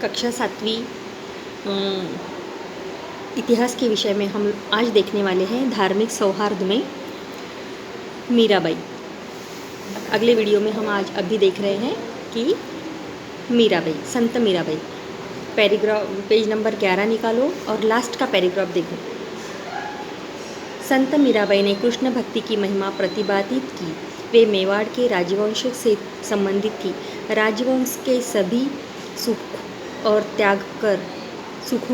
कक्षा 7वीं इतिहास के विषय में हम आज देखने वाले हैं धार्मिक सौहार्द में मीराबाई। अगले वीडियो में हम आज अभी देख रहे हैं कि मीराबाई, संत मीराबाई। पेज नंबर 11 निकालो और लास्ट का पैराग्राफ देखो। संत मीराबाई ने कृष्ण भक्ति की महिमा प्रतिपादित की। वे मेवाड़ के राजवंश से संबंधित थी। राजवंश के सभी सुखों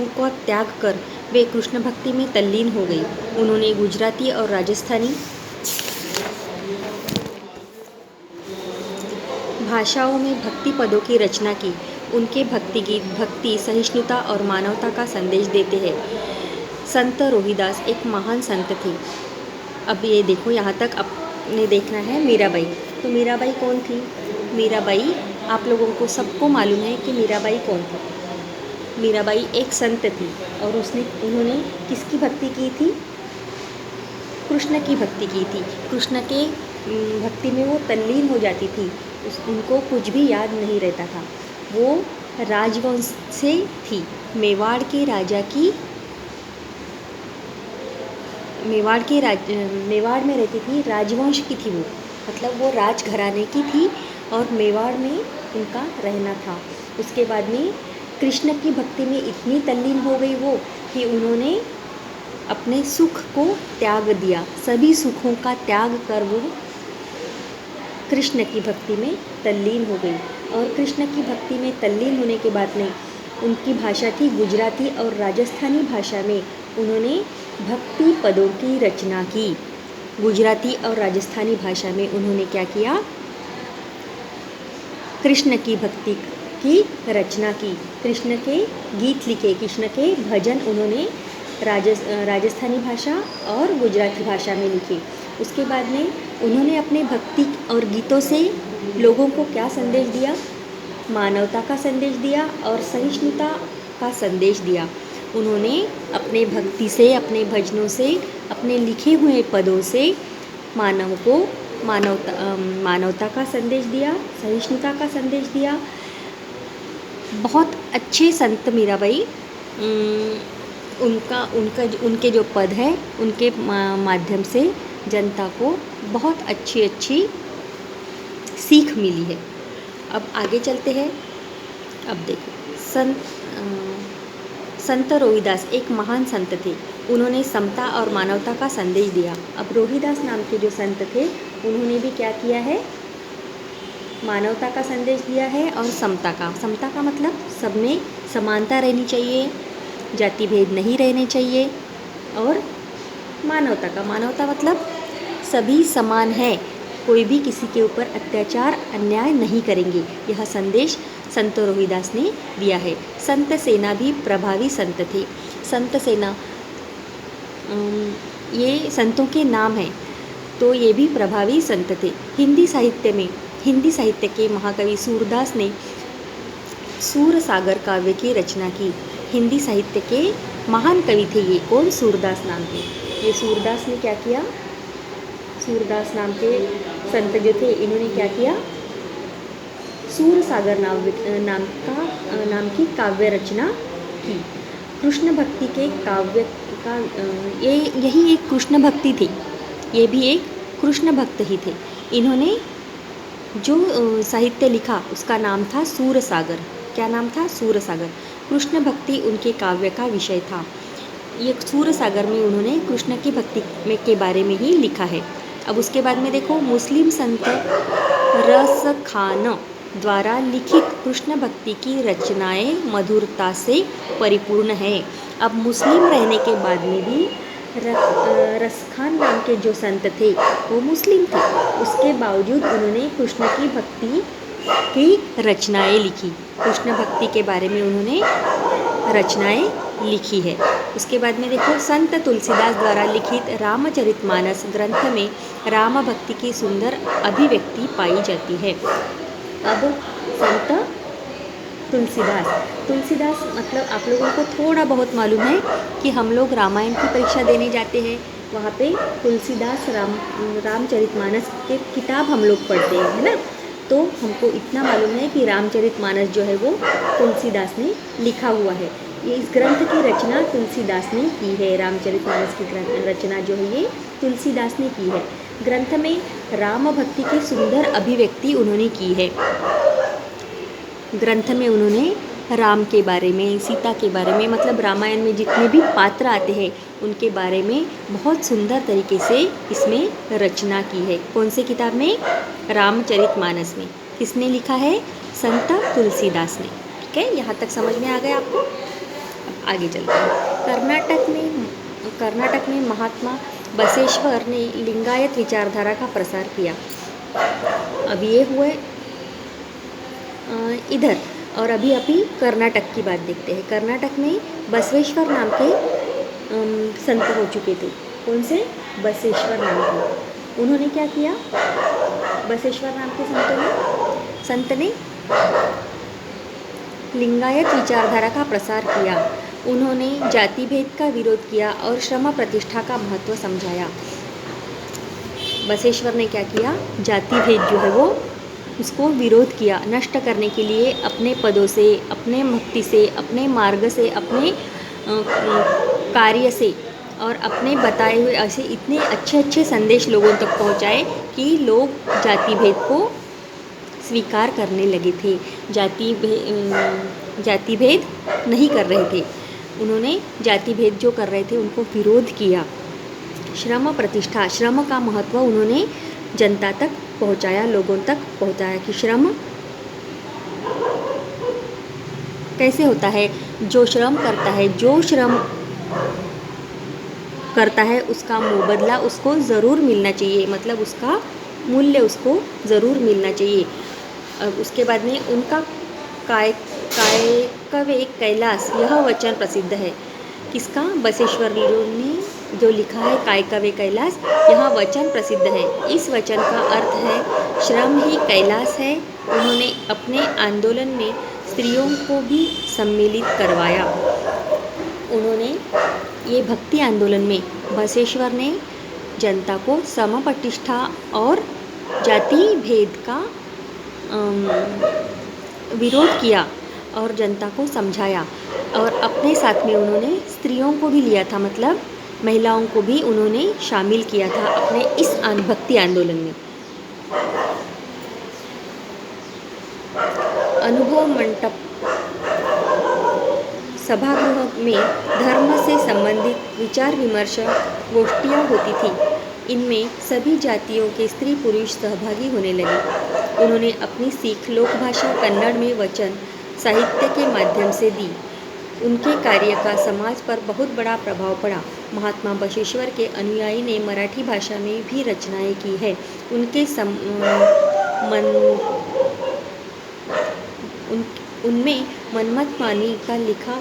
का त्याग कर वे कृष्ण भक्ति में तल्लीन हो गई। उन्होंने गुजराती और राजस्थानी भाषाओं में भक्ति पदों की रचना की। उनके भक्ति गीत भक्ति, सहिष्णुता और मानवता का संदेश देते हैं। संत रोहिदास एक महान संत थे। अब ये देखो, यहाँ तक आपने देखना है मीराबाई। तो मीराबाई कौन थी? मीराबाई, आप लोगों को सबको मालूम है कि मीराबाई कौन थी। मीराबाई एक संत थी और उन्होंने किसकी भक्ति की थी? कृष्ण की भक्ति की थी। कृष्ण के भक्ति में वो तल्लीन हो जाती थी। उनको कुछ भी याद नहीं रहता था। वो राजवंश से थी। मेवाड़ में रहती थी। राजवंश की थी वो, मतलब वो राजघराने की थी और मेवाड़ में उनका रहना था। उसके बाद में कृष्ण की भक्ति में इतनी तल्लीन हो गई वो कि उन्होंने अपने सुख को त्याग दिया। सभी सुखों का त्याग कर वो कृष्ण की भक्ति में तल्लीन हो गई। और कृष्ण की भक्ति में तल्लीन होने के बाद में उनकी भाषा थी गुजराती और राजस्थानी भाषा में उन्होंने भक्ति पदों की रचना की। गुजराती और राजस्थानी भाषा में उन्होंने क्या किया? कृष्ण की भक्ति की रचना की। कृष्ण के गीत लिखे, कृष्ण के भजन उन्होंने राजस्थानी भाषा और गुजराती भाषा में लिखे। उसके बाद में उन्होंने अपने भक्ति और गीतों से लोगों को क्या संदेश दिया? मानवता का संदेश दिया और सहिष्णुता का संदेश दिया। उन्होंने अपने भक्ति से, अपने भजनों से, अपने लिखे हुए पदों से मानवता का संदेश दिया, सहिष्णुता का संदेश दिया। बहुत अच्छे संत मीराबाई। उनके जो पद है उनके माध्यम से जनता को बहुत अच्छी सीख मिली है। अब आगे चलते हैं। अब देखो, संत रोहिदास एक महान संत थे। उन्होंने समता और मानवता का संदेश दिया। अब रोहिदास नाम के जो संत थे उन्होंने भी क्या किया है? मानवता का संदेश दिया है और समता का मतलब सब में समानता रहनी चाहिए, जाति भेद नहीं रहने चाहिए। और मानवता मतलब सभी समान है, कोई भी किसी के ऊपर अत्याचार अन्याय नहीं करेंगे। यह संदेश संत रोहिदास ने दिया है। संत सेना भी प्रभावी संत थे। संत सेना ये संतों के नाम हैं, तो ये भी प्रभावी संत थे। हिंदी साहित्य के महाकवि सूरदास ने सूरसागर काव्य की रचना की। हिंदी साहित्य के महान कवि थे ये। कौन? सूरदास नाम के। ये सूरदास ने क्या किया? सूरदास नाम के संत जो थे इन्होंने क्या किया? सूरसागर नाम की काव्य रचना की। कृष्ण भक्ति के काव्य का यही एक कृष्ण भक्ति थी। ये भी एक कृष्ण भक्त ही थे। इन्होंने जो साहित्य लिखा उसका नाम था सूरसागर। क्या नाम था? सूरसागर। कृष्ण भक्ति उनके काव्य का विषय था। ये सूरसागर में उन्होंने कृष्ण की भक्ति के बारे में ही लिखा है। अब उसके बाद में देखो, मुस्लिम संत रसखान द्वारा लिखित कृष्ण भक्ति की रचनाएं मधुरता से परिपूर्ण है। अब मुस्लिम रहने के बाद में भी रसखान नाम के जो संत थे वो मुस्लिम थे। उसके बावजूद उन्होंने कृष्ण की भक्ति की रचनाएं लिखी। कृष्ण भक्ति के बारे में उन्होंने रचनाएं लिखी है। उसके बाद में देखो, संत तुलसीदास द्वारा लिखित रामचरितमानस ग्रंथ में राम भक्ति की सुंदर अभिव्यक्ति पाई जाती है। अब संत तुलसीदास मतलब आप लोगों को थोड़ा बहुत मालूम है कि हम लोग रामायण की परीक्षा देने जाते हैं, वहाँ पे तुलसीदास रामचरितमानस के किताब हम लोग पढ़ते हैं, है ना। तो हमको इतना मालूम है कि रामचरितमानस जो है वो तुलसीदास ने लिखा हुआ है। ये इस ग्रंथ की रचना तुलसीदास ने की है। रामचरितमानस की रचना जो है ये तुलसीदास ने की है। ग्रंथ में राम भक्ति की सुंदर अभिव्यक्ति उन्होंने की है। ग्रंथ में उन्होंने राम के बारे में, सीता के बारे में, मतलब रामायण में जितने भी पात्र आते हैं उनके बारे में बहुत सुंदर तरीके से इसमें रचना की है। कौन से किताब में? रामचरितमानस में। किसने लिखा है? संत तुलसीदास ने। ठीक है, यहाँ तक समझ में आ गया आपको? अब आगे चलते हैं। कर्नाटक में महात्मा बसवेश्वर ने लिंगायत विचारधारा का प्रसार किया। अब ये हुए इधर, और अभी कर्नाटक की बात देखते हैं। कर्नाटक में बसवेश्वर नाम के संत हो चुके थे। कौन से? बसवेश्वर नाम के। उन्होंने क्या किया? बसवेश्वर नाम के संत ने लिंगायत विचारधारा का प्रसार किया। उन्होंने जाति भेद का विरोध किया और श्रम प्रतिष्ठा का महत्व समझाया। बसवेश्वर ने क्या किया? जाति भेद जो है वो उसको विरोध किया, नष्ट करने के लिए अपने पदों से, अपने भक्ति से, अपने मार्ग से, अपने कार्य से और अपने बताए हुए ऐसे इतने अच्छे संदेश लोगों तक पहुंचाए कि लोग जाति भेद को स्वीकार करने लगे थे। जाति भेद नहीं कर रहे थे। उन्होंने जाति भेद जो कर रहे थे उनको विरोध किया। श्रम प्रतिष्ठा, श्रम का महत्व उन्होंने जनता तक पहुंचाया, लोगों तक पहुंचाया कि श्रम कैसे होता है। जो श्रम करता है उसका मुबदला उसको ज़रूर मिलना चाहिए, मतलब उसका मूल्य उसको ज़रूर मिलना चाहिए। अब उसके बाद में उनका कायकवे कैलास, यह वचन प्रसिद्ध है। किसका? बसवेश्वर ने जो लिखा है कायकवे कैलास, यह वचन प्रसिद्ध है। इस वचन का अर्थ है श्रम ही कैलास है। उन्होंने अपने आंदोलन में स्त्रियों को भी सम्मिलित करवाया। उन्होंने ये भक्ति आंदोलन में बसवेश्वर ने जनता को सम प्रतिष्ठा और जाति भेद का विरोध किया और जनता को समझाया। और अपने साथ में उन्होंने स्त्रियों को भी लिया था, मतलब महिलाओं को भी उन्होंने शामिल किया था अपने इस भक्ति आंदोलन में। अनुभव मंडप सभागृह में धर्म से संबंधित विचार विमर्श गोष्ठियाँ होती थी। इनमें सभी जातियों के स्त्री पुरुष सहभागी होने लगे। उन्होंने अपनी सीख लोकभाषा कन्नड़ में वचन साहित्य के माध्यम से दी। उनके कार्य का समाज पर बहुत बड़ा प्रभाव पड़ा। महात्मा बसवेश्वर के अनुयायी ने मराठी भाषा में भी रचनाएं की है। उनमें मनमथमानी का लिखा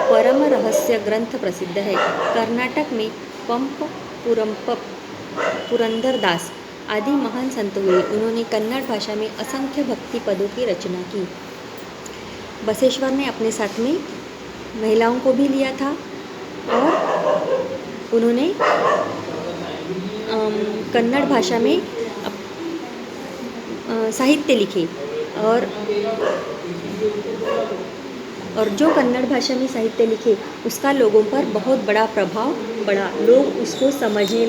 परम रहस्य ग्रंथ प्रसिद्ध है। कर्नाटक में पंप पुरंपप, पुरंदरदास आदि महान संत हुए। उन्होंने कन्नड़ भाषा में असंख्य भक्ति पदों की रचना की। बसवेश्वर ने अपने साथ में महिलाओं को भी लिया था और उन्होंने कन्नड़ भाषा में साहित्य लिखे और जो कन्नड़ भाषा में साहित्य लिखे उसका लोगों पर बहुत बड़ा प्रभाव पड़ा। लोग उसको समझने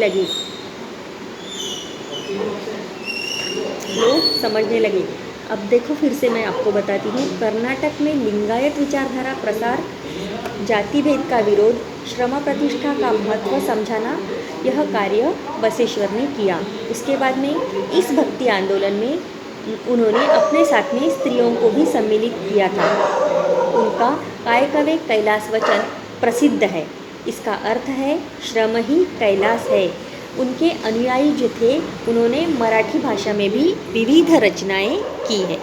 लगे। अब देखो फिर से मैं आपको बताती हूँ। कर्नाटक में लिंगायत विचारधारा प्रसार, जाति भेद का विरोध, श्रम प्रतिष्ठा का महत्व समझाना, यह कार्य बसवेश्वर ने किया। उसके बाद में इस भक्ति आंदोलन में उन्होंने अपने साथ में स्त्रियों को भी सम्मिलित किया था। उनका कायकवे कैलास वचन प्रसिद्ध है। इसका अर्थ है श्रम ही कैलास है। उनके अनुयायी जो थे उन्होंने मराठी भाषा में भी विविध रचनाएं की है।